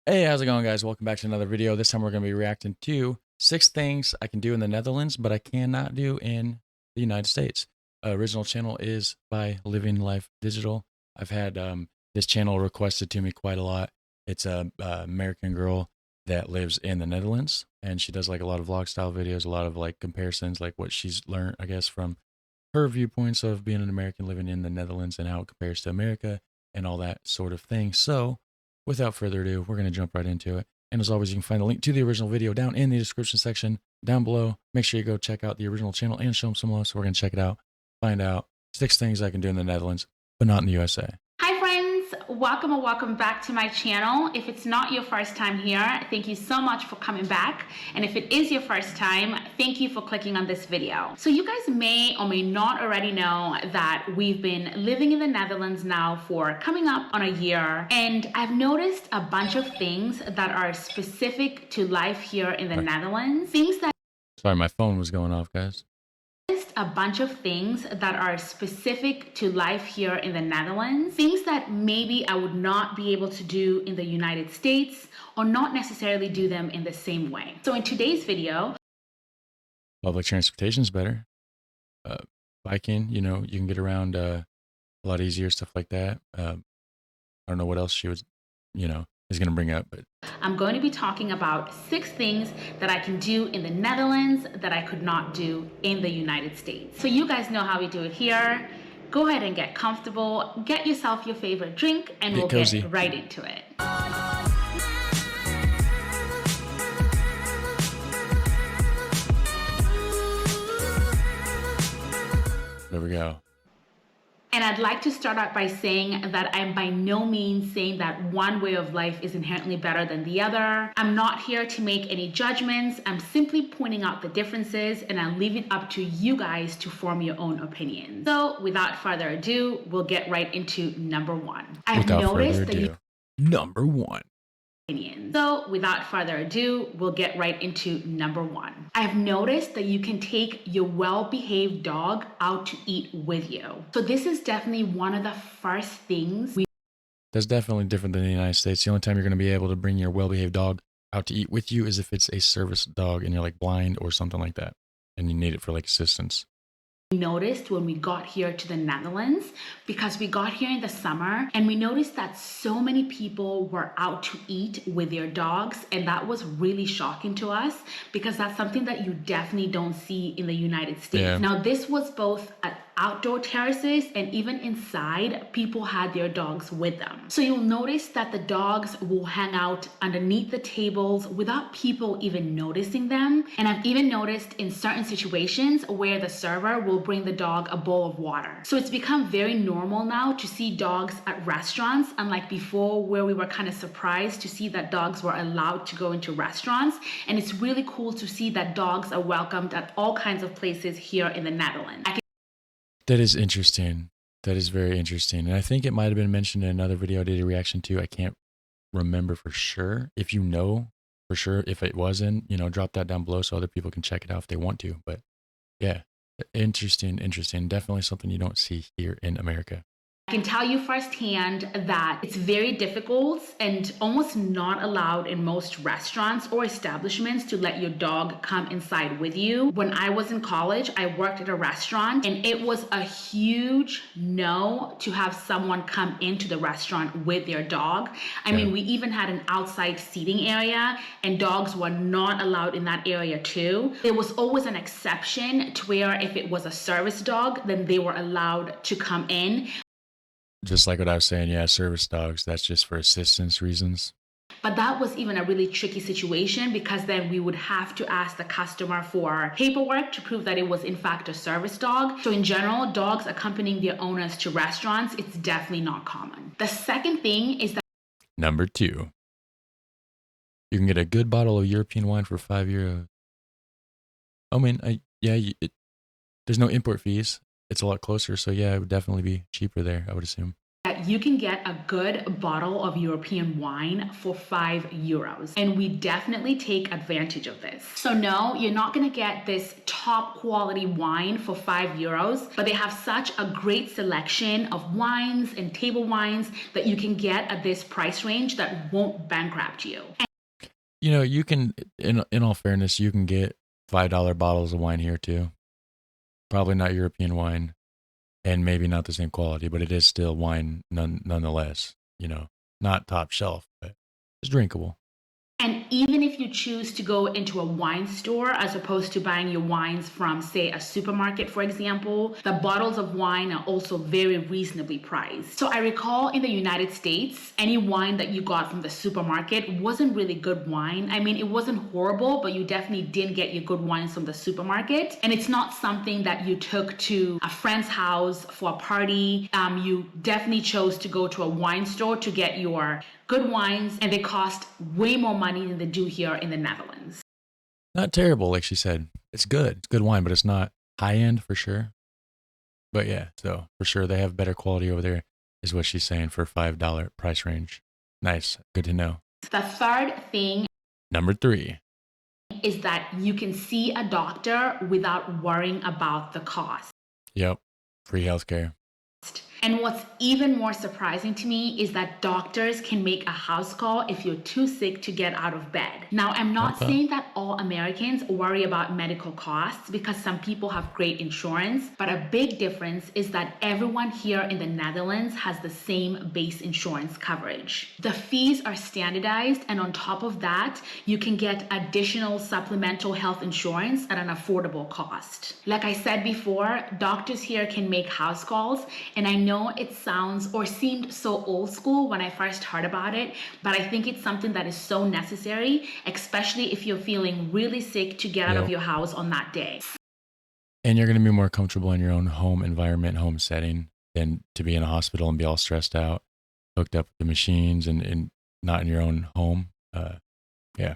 Hey, how's it going, guys? Welcome back to another video. This time we're going to be reacting to 6 things I can do in the Netherlands, but I cannot do in the United States. Original channel is by Living Life Digital. I've had this channel requested to me quite a lot. It's a American girl that lives in the Netherlands, and she does like a lot of vlog style videos, a lot of like comparisons, like what she's learned, I guess, from her viewpoints of being an American living in the Netherlands and how it compares to America and all that sort of thing. So, without further ado, we're going to jump right into it. And as always, you can find the link to the original video down in the description section down below. Make sure you go check out the original channel and show them some love. So, we're going to check it out, find out 6 things I can do in the Netherlands, but not in the USA. Hi friends, welcome or welcome back to my channel. If it's not your first time here, thank you so much for coming back. And if it is your first time, thank you for clicking on this video. So you guys may or may not already know that we've been living in the Netherlands now for coming up on a year. And I've noticed a bunch of things that are specific to life here in the Netherlands. Sorry, my phone was going off, guys. A bunch of things that are specific to life here in the Netherlands, things that maybe I would not be able to do in the United States or not necessarily do them in the same way. So in today's video, Public transportation is better. Biking, you can get around a lot easier, stuff like that. I don't know what else she was, is going to bring up, but I'm going to be talking about 6 things that I can do in the Netherlands that I could not do in the United States. So you guys know how we do it here. Go ahead and get comfortable, get yourself your favorite drink, and we'll get right into it. There we go. And I'd like to start out by saying that I'm by no means saying that one way of life is inherently better than the other. I'm not here to make any judgments. I'm simply pointing out the differences, and I'll leave it up to you guys to form your own opinions. So without further ado, we'll get right into number 1. Number 1. So without further ado, we'll get right into number 1. I've noticed that you can take your well-behaved dog out to eat with you. So this is definitely one of the first things That's definitely different than the United States. The only time you're going to be able to bring your well-behaved dog out to eat with you is if it's a service dog and you're like blind or something like that, and you need it for like assistance. Noticed when we got here to the Netherlands, because we got here in the summer and we noticed that so many people were out to eat with their dogs, and that was really shocking to us because that's something that you definitely don't see in the United States. Yeah. Now this was both at outdoor terraces and even inside, people had their dogs with them. So you'll notice that the dogs will hang out underneath the tables without people even noticing them. And I've even noticed in certain situations where the server will bring the dog a bowl of water. So it's become very normal now to see dogs at restaurants, unlike before where we were kind of surprised to see that dogs were allowed to go into restaurants. And it's really cool to see that dogs are welcomed at all kinds of places here in the Netherlands. That is interesting. That is very interesting. And I think it might have been mentioned in another video I did a reaction to. I can't remember for sure. If you know for sure if it was in, drop that down below so other people can check it out if they want to. But yeah, interesting. Definitely something you don't see here in America. I can tell you firsthand that it's very difficult and almost not allowed in most restaurants or establishments to let your dog come inside with you. When I was in college, I worked at a restaurant, and it was a huge no to have someone come into the restaurant with their dog. I mean, we even had an outside seating area, and dogs were not allowed in that area too. There was always an exception to where if it was a service dog, then they were allowed to come in. Just like what I was saying, yeah, service dogs, that's just for assistance reasons. But that was even a really tricky situation because then we would have to ask the customer for paperwork to prove that it was in fact a service dog. So in general, dogs accompanying their owners to restaurants, it's definitely not common. The second thing is that number 2, you can get a good bottle of European wine for €5. I mean, there's no import fees. It's a lot closer, so yeah, it would definitely be cheaper there, I would assume. that you can get a good bottle of European wine for €5. And we definitely take advantage of this. So no, you're not gonna get this top quality wine for €5, but they have such a great selection of wines and table wines that you can get at this price range that won't bankrupt you. You can, in all fairness, you can get $5 bottles of wine here too. Probably not European wine, and maybe not the same quality, but it is still wine nonetheless. Not top shelf, but it's drinkable. And even if you choose to go into a wine store as opposed to buying your wines from, say, a supermarket, for example, the bottles of wine are also very reasonably priced. So I recall in the United States, any wine that you got from the supermarket wasn't really good wine. I mean, it wasn't horrible, but you definitely didn't get your good wines from the supermarket. And it's not something that you took to a friend's house for a party. You definitely chose to go to a wine store to get your good wines, and they cost way more money than they do here in the Netherlands. Not terrible, like she said. It's good. It's good wine, but it's not high end for sure. But yeah, so for sure they have better quality over there, is what she's saying for $5 price range. Nice. Good to know. The third thing Number 3. is that you can see a doctor without worrying about the cost. Yep. Free healthcare. And what's even more surprising to me is that doctors can make a house call if you're too sick to get out of bed. Now, I'm not saying that all Americans worry about medical costs because some people have great insurance, but a big difference is that everyone here in the Netherlands has the same base insurance coverage. The fees are standardized, and on top of that, you can get additional supplemental health insurance at an affordable cost. Like I said before, doctors here can make house calls, and I know it sounds or seemed so old school when I first heard about it, but I think it's something that is so necessary, especially if you're feeling really sick to get out of your house on that day. And you're going to be more comfortable in your own home environment, home setting, than to be in a hospital and be all stressed out, hooked up with the machines and not in your own home. Yeah,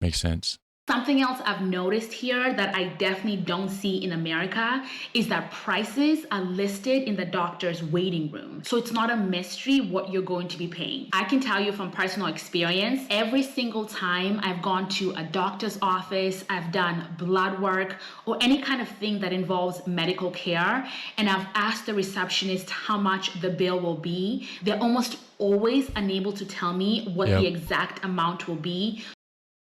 makes sense. Something else I've noticed here that I definitely don't see in America is that prices are listed in the doctor's waiting room. So it's not a mystery what you're going to be paying. I can tell you from personal experience, every single time I've gone to a doctor's office, I've done blood work or any kind of thing that involves medical care, and I've asked the receptionist how much the bill will be, they're almost always unable to tell me what the exact amount will be.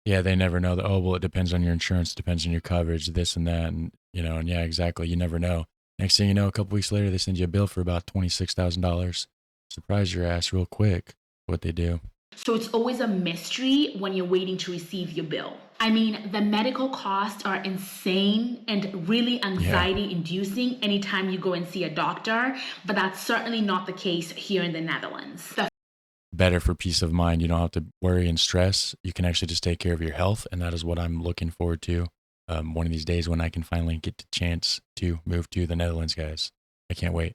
Yeah, they never know that, oh, well, it depends on your insurance, depends on your coverage, this and that. And yeah, exactly. You never know. Next thing you know, a couple weeks later, they send you a bill for about $26,000. Surprise your ass real quick, what they do. So it's always a mystery when you're waiting to receive your bill. I mean, the medical costs are insane and really anxiety inducing anytime you go and see a doctor, but that's certainly not the case here in the Netherlands. Better for peace of mind. You don't have to worry and stress. You can actually just take care of your health. And that is what I'm looking forward to. One of these days when I can finally get the chance to move to the Netherlands, guys. I can't wait.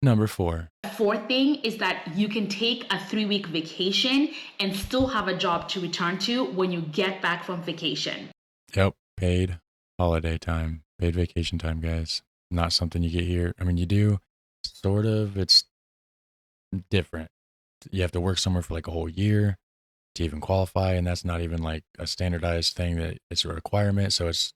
Number 4. The fourth thing is that you can take a 3-week vacation and still have a job to return to when you get back from vacation. Yep. Paid holiday time, paid vacation time, guys. Not something you get here. I mean, you do sort of, it's different. You have to work somewhere for like a whole year to even qualify. And that's not even like a standardized thing that it's a requirement. So it's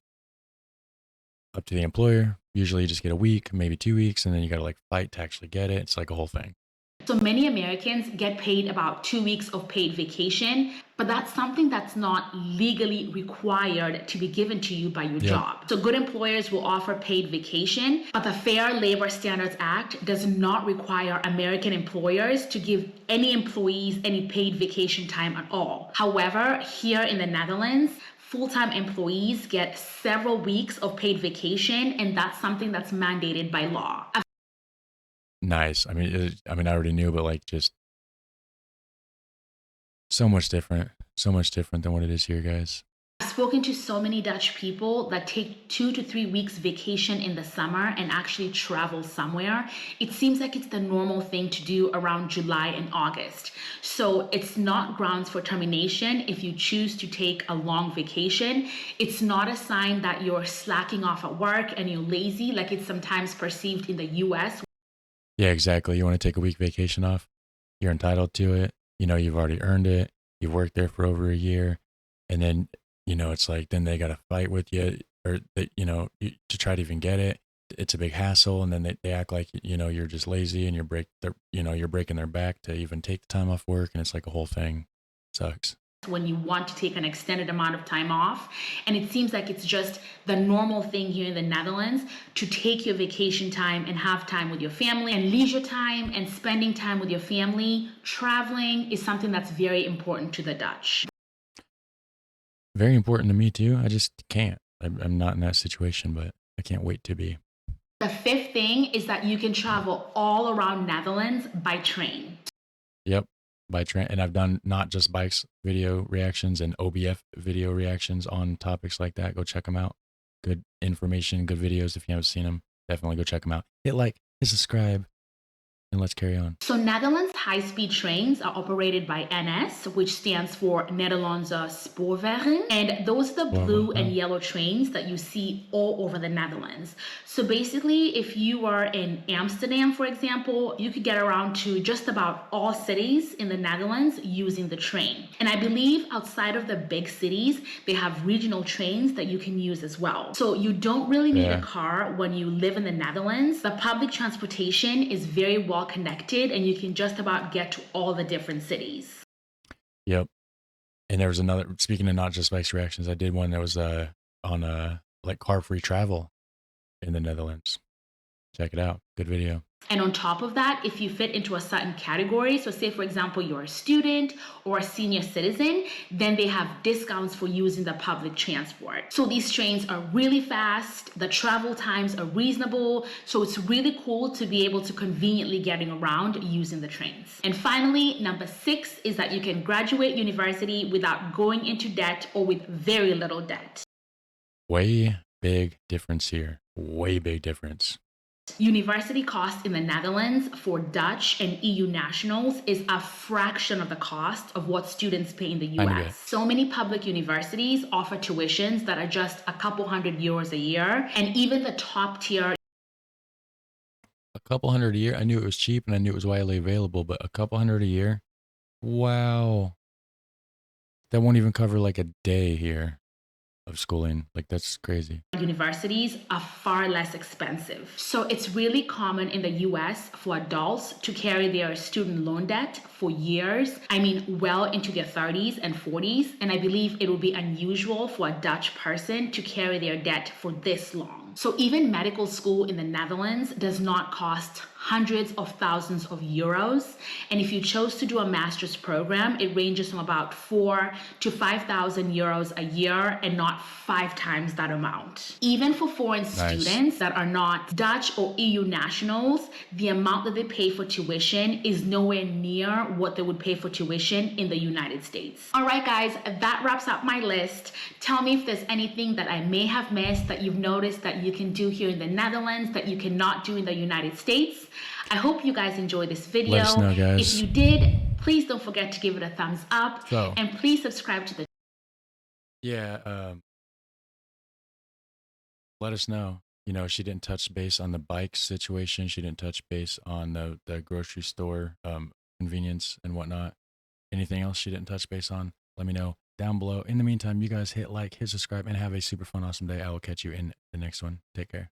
up to the employer. Usually you just get a week, maybe 2 weeks, and then you got to like fight to actually get it. It's like a whole thing. So many Americans get paid about 2 weeks of paid vacation, but that's something that's not legally required to be given to you by your job. So good employers will offer paid vacation, but the Fair Labor Standards Act does not require American employers to give any employees any paid vacation time at all. However, here in the Netherlands, full-time employees get several weeks of paid vacation, and that's something that's mandated by law. Nice. I mean, I already knew, but like just so much different than what it is here, guys. I've spoken to so many Dutch people that take 2 to 3 weeks vacation in the summer and actually travel somewhere. It seems like it's the normal thing to do around July and August. So it's not grounds for termination if you choose to take a long vacation. It's not a sign that you're slacking off at work and you're lazy like it's sometimes perceived in the US. Yeah, exactly. You want to take a week vacation off? You're entitled to it. You know, you've already earned it. You've worked there for over a year. And then, it's like, then they got to fight with you or, to try to even get it. It's a big hassle. And then they act like, you're just lazy and you're breaking their back to even take the time off work. And it's like a whole thing. Sucks. When you want to take an extended amount of time off. And it seems like it's just the normal thing here in the Netherlands to take your vacation time and have time with your family, and leisure time and spending time with your family. Traveling is something that's very important to the Dutch. Very important to me too. I just can't. I'm not in that situation, but I can't wait to be. The fifth thing is that you can travel all around Netherlands by train. Yep. By train. And I've done not just bikes video reactions and OBF video reactions on topics like that. Go check them out. Good information, good videos. If you haven't seen them, definitely go check them out. Hit like, hit subscribe, and let's carry on. So Netherlands high-speed trains are operated by NS, which stands for Nederlandse Spoorwegen. And those are the blue and yellow trains that you see all over the Netherlands. So basically, if you are in Amsterdam, for example, you could get around to just about all cities in the Netherlands using the train. And I believe outside of the big cities, they have regional trains that you can use as well. So you don't really need a car when you live in the Netherlands. The public transportation is very well connected and you can just about get to all the different cities. Yep. And there was another, speaking of not just bikes reactions, I did one that was on like car-free travel in the Netherlands. Check it out. Good video. And on top of that, if you fit into a certain category, so say for example, you're a student or a senior citizen, then they have discounts for using the public transport. So these trains are really fast, the travel times are reasonable, so it's really cool to be able to conveniently getting around using the trains. And finally, number 6 is that you can graduate university without going into debt or with very little debt. Way big difference here. Way big difference. University cost in the Netherlands for Dutch and EU nationals is a fraction of the cost of what students pay in the US. So many public universities offer tuitions that are just a couple €100 a year, and even the top tier. A couple hundred a year. I knew it was cheap and I knew it was widely available, but a couple hundred a year? Wow. That won't even cover like a day here of schooling. Like, that's crazy. Universities are far less expensive. So it's really common in the US for adults to carry their student loan debt for years. I mean, well into their 30s and 40s. And I believe it would be unusual for a Dutch person to carry their debt for this long. So even medical school in the Netherlands does not cost hundreds of thousands of euros. And if you chose to do a master's program, it ranges from about 4,000 to 5,000 euros a year and not 5 times that amount. Even for foreign students that are not Dutch or EU nationals, the amount that they pay for tuition is nowhere near what they would pay for tuition in the United States. All right, guys, that wraps up my list. Tell me if there's anything that I may have missed that you've noticed that you can do here in the Netherlands that you cannot do in the United States. I hope you guys enjoyed this video. Let us know, guys. If you did, please don't forget to give it a thumbs up and please subscribe to the let us know. You know, she didn't touch base on the bike situation. She didn't touch base on the grocery store convenience and whatnot. Anything else she didn't touch base on, let me know down below. In the meantime, you guys hit like, hit subscribe, and have a super fun, awesome day. I will catch you in the next one. Take care.